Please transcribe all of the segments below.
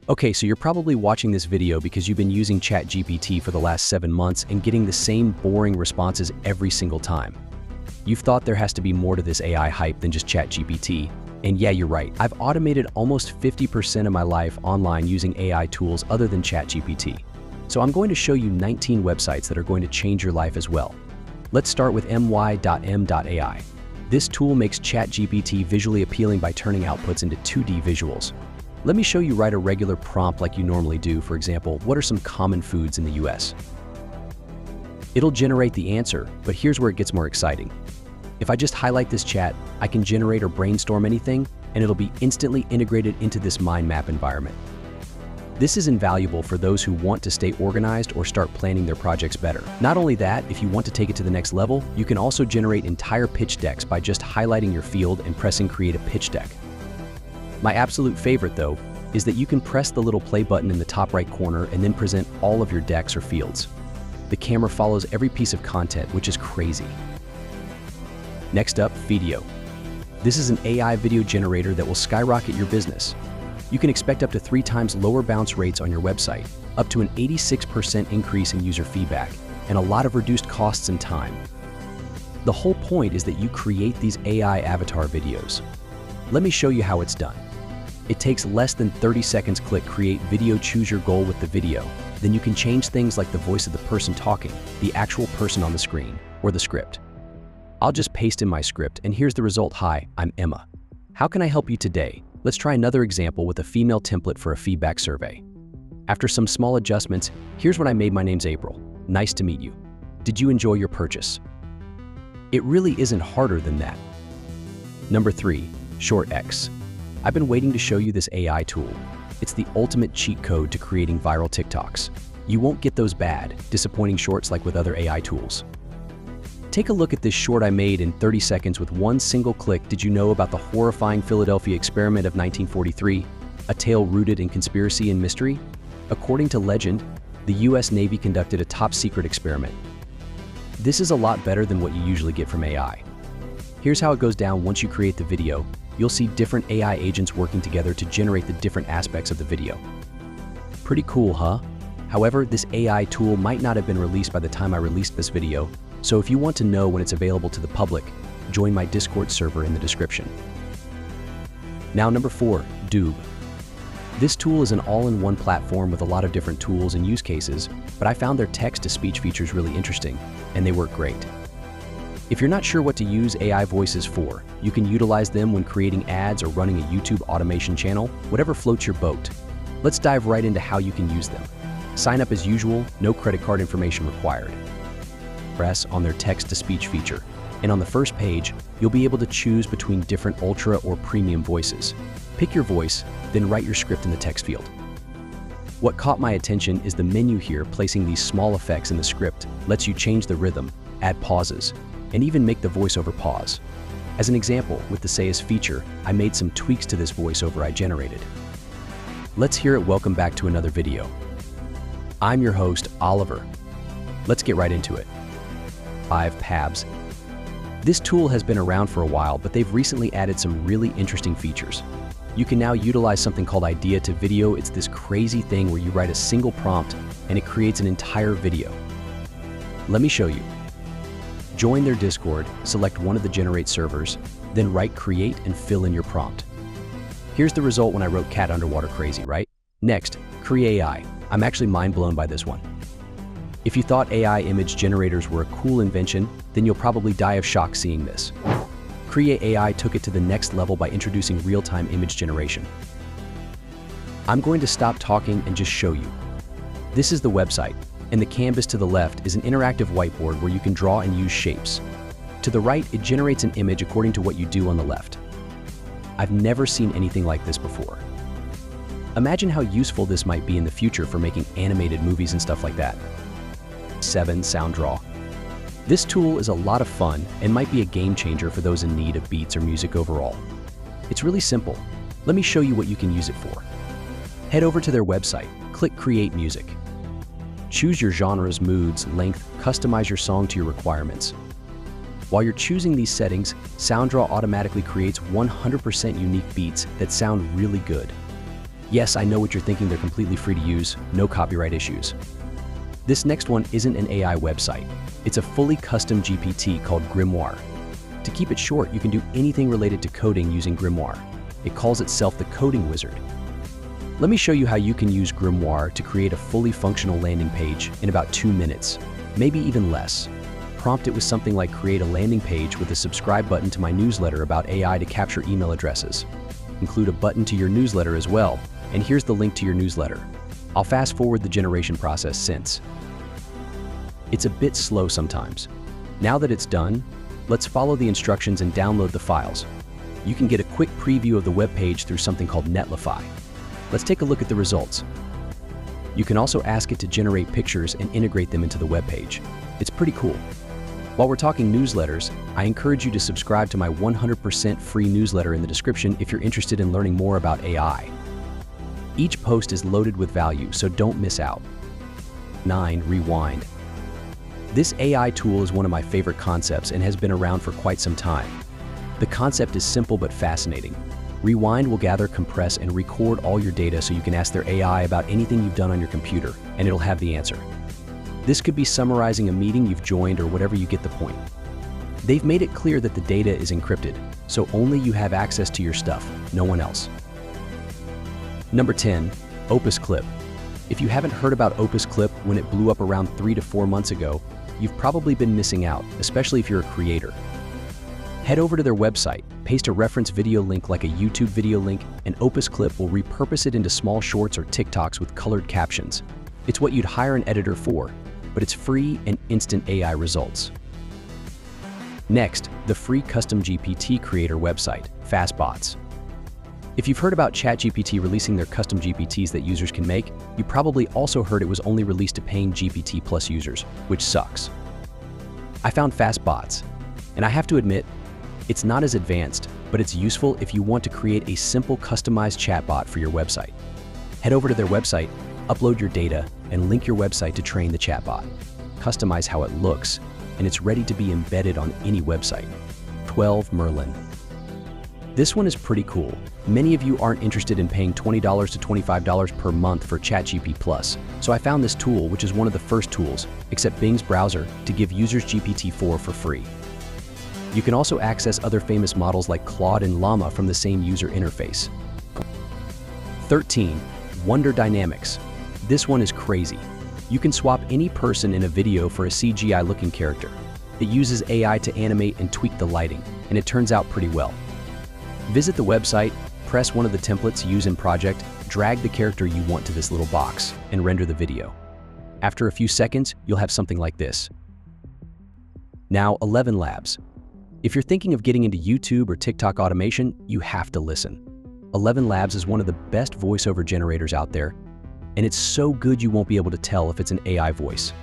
Okay, so you're probably watching this video because you've been using ChatGPT for the last 7 months and getting the same boring responses every single time. You've thought there has to be more to this AI hype than just ChatGPT. And yeah, you're right. I've automated almost 50% of my life online using AI tools other than ChatGPT. So I'm going to show you 19 websites that are going to change your life as well. Let's start with my.m.ai. This tool makes ChatGPT visually appealing by turning outputs into 2D visuals. Let me show you write a regular prompt like you normally do. For example, what are some common foods in the US? It'll generate the answer, but here's where it gets more exciting. If I just highlight this chat, I can generate or brainstorm anything, and it'll be instantly integrated into this mind map environment. This is invaluable for those who want to stay organized or start planning their projects better. Not only that, if you want to take it to the next level, you can also generate entire pitch decks by just highlighting your field and pressing Create a Pitch Deck. My absolute favorite, though, is that you can press the little play button in the top right corner and then present all of your decks or fields. The camera follows every piece of content, which is crazy. Next up, Video. This is an AI video generator that will skyrocket your business. You can expect up to 3 times lower bounce rates on your website, up to an 86% increase in user feedback, and a lot of reduced costs and time. The whole point is that you create these AI avatar videos. Let me show you how it's done. It takes less than 30 seconds. Click Create Video, choose your goal with the video. Then you can change things like the voice of the person talking, the actual person on the screen, or the script. I'll just paste in my script, and here's the result. Hi, I'm Emma. How can I help you today? Let's try another example with a female template for a feedback survey. After some small adjustments, here's what I made. My name's April. Nice to meet you. Did you enjoy your purchase? It really isn't harder than that. Number 3, ShortX. I've been waiting to show you this AI tool. It's the ultimate cheat code to creating viral TikToks. You won't get those bad, disappointing shorts like with other AI tools. Take a look at this short I made in 30 seconds with one single click. Did you know about the horrifying Philadelphia experiment of 1943, a tale rooted in conspiracy and mystery? According to legend, the US Navy conducted a top-secret experiment. This is a lot better than what you usually get from AI. Here's how it goes down. Once you create the video, you'll see different AI agents working together to generate the different aspects of the video. Pretty cool, huh? However, this AI tool might not have been released by the time I released this video, so if you want to know when it's available to the public, join my Discord server in the description. Now, number 4, Doob. This tool is an all-in-one platform with a lot of different tools and use cases, but I found their text-to-speech features really interesting, and they work great. If you're not sure what to use AI voices for, you can utilize them when creating ads or running a YouTube automation channel, whatever floats your boat. Let's dive right into how you can use them. Sign up as usual, no credit card information required. Press on their text-to-speech feature, and on the first page, you'll be able to choose between different ultra or premium voices. Pick your voice, then write your script in the text field. What caught my attention is the menu here. Placing these small effects in the script lets you change the rhythm, add pauses, and even make the voiceover pause. As an example, with the Say As feature, I made some tweaks to this voiceover I generated. Let's hear it. Welcome back to another video. I'm your host, Oliver. Let's get right into it. 5 Pabs. This tool has been around for a while, but they've recently added some really interesting features. You can now utilize something called idea to video. It's this crazy thing where you write a single prompt and it creates an entire video. Let me show you. Join their Discord, select one of the generate servers, then write create and fill in your prompt. Here's the result when I wrote cat underwater. Crazy, right? Next, Create AI. I'm actually mind blown by this one. If you thought AI image generators were a cool invention, then you'll probably die of shock seeing this. Create AI took it to the next level by introducing real-time image generation. I'm going to stop talking and just show you. This is the website, and the canvas to the left is an interactive whiteboard where you can draw and use shapes. To the right, it generates an image according to what you do on the left. I've never seen anything like this before. Imagine how useful this might be in the future for making animated movies and stuff like that. 7 Sound Draw. This tool is a lot of fun and might be a game changer for those in need of beats or music overall. It's really simple. Let me show you what you can use it for. Head over to their website, click Create Music. Choose your genres, moods, length, customize your song to your requirements. While you're choosing these settings, SoundDraw automatically creates 100% unique beats that sound really good. Yes, I know what you're thinking, they're completely free to use, no copyright issues. This next one isn't an AI website. It's a fully custom GPT called Grimoire. To keep it short, you can do anything related to coding using Grimoire. It calls itself the coding wizard. Let me show you how you can use Grimoire to create a fully functional landing page in about 2 minutes, maybe even less. Prompt it with something like create a landing page with a subscribe button to my newsletter about AI to capture email addresses. Include a button to your newsletter as well, and here's the link to your newsletter. I'll fast forward the generation process since it's a bit slow sometimes. Now that it's done, let's follow the instructions and download the files. You can get a quick preview of the web page through something called Netlify. Let's take a look at the results. You can also ask it to generate pictures and integrate them into the web page. It's pretty cool. While we're talking newsletters, I encourage you to subscribe to my 100% free newsletter in the description if you're interested in learning more about AI. Each post is loaded with value, so don't miss out. 9. Rewind. This AI tool is one of my favorite concepts and has been around for quite some time. The concept is simple but fascinating. Rewind will gather, compress, and record all your data so you can ask their AI about anything you've done on your computer, and it'll have the answer. This could be summarizing a meeting you've joined or whatever, you get the point. They've made it clear that the data is encrypted, so only you have access to your stuff, no one else. Number 10. Opus Clip. If you haven't heard about Opus Clip when it blew up around 3 to 4 months ago, you've probably been missing out, especially if you're a creator. Head over to their website, paste a reference video link like a YouTube video link, and Opus Clip will repurpose it into small shorts or TikToks with colored captions. It's what you'd hire an editor for, but it's free and instant AI results. Next, the free custom GPT creator website, Fastbots. If you've heard about ChatGPT releasing their custom GPTs that users can make, you probably also heard it was only released to paying GPT Plus users, which sucks. I found Fastbots, and I have to admit, it's not as advanced, but it's useful if you want to create a simple customized chatbot for your website. Head over to their website, upload your data, and link your website to train the chatbot. Customize how it looks, and it's ready to be embedded on any website. 12. Merlin. This one is pretty cool. Many of you aren't interested in paying $20 to $25 per month for ChatGPT Plus, so I found this tool, which is one of the first tools, except Bing's browser, to give users GPT-4 for free. You can also access other famous models like Claude and Llama from the same user interface. 13. Wonder Dynamics. This one is crazy. You can swap any person in a video for a CGI-looking character. It uses AI to animate and tweak the lighting, and it turns out pretty well. Visit the website, press one of the templates used in project, drag the character you want to this little box, and render the video. After a few seconds, you'll have something like this. Now, 11 Labs. If you're thinking of getting into YouTube or TikTok automation, you have to listen. 11 Labs is one of the best voiceover generators out there, and it's so good you won't be able to tell if it's an AI voice.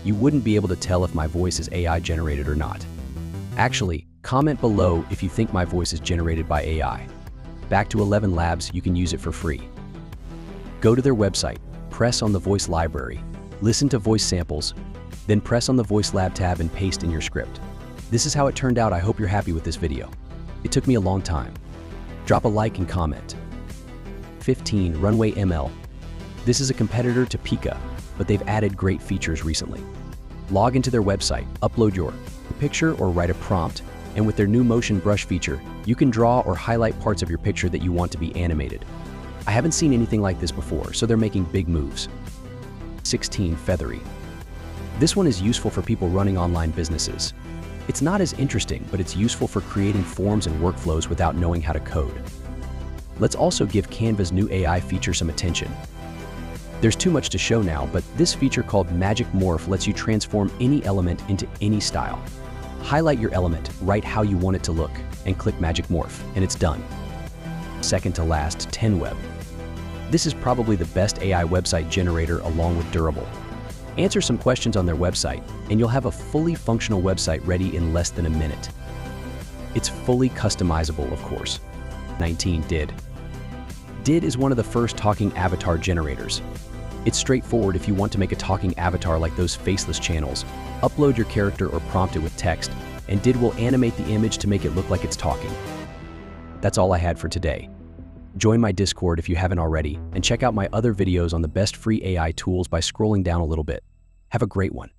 You wouldn't be able to tell if my voice is AI generated or not. Actually, comment below if you think my voice is generated by AI. Back to 11 Labs, you can use it for free. Go to their website, press on the voice library, listen to voice samples, then press on the Voice Lab tab and paste in your script. This is how it turned out. I hope you're happy with this video. It took me a long time. Drop a like and comment. 15. Runway ML. This is a competitor to Pika, but they've added great features recently. Log into their website, upload your picture or write a prompt, and with their new motion brush feature, you can draw or highlight parts of your picture that you want to be animated. I haven't seen anything like this before, so they're making big moves. 16. Feathery. This one is useful for people running online businesses. It's not as interesting, but it's useful for creating forms and workflows without knowing how to code. Let's also give Canva's new AI feature some attention. There's too much to show now, but this feature called Magic Morph lets you transform any element into any style. Highlight your element, write how you want it to look, and click Magic Morph, and it's done. Second to last, 10Web. This is probably the best AI website generator along with Durable. Answer some questions on their website, and you'll have a fully functional website ready in less than a minute. It's fully customizable, of course. 19. Did. Did is one of the first talking avatar generators. It's straightforward if you want to make a talking avatar like those faceless channels. Upload your character or prompt it with text, and Did will animate the image to make it look like it's talking. That's all I had for today. Join my Discord if you haven't already, and check out my other videos on the best free AI tools by scrolling down a little bit. Have a great one.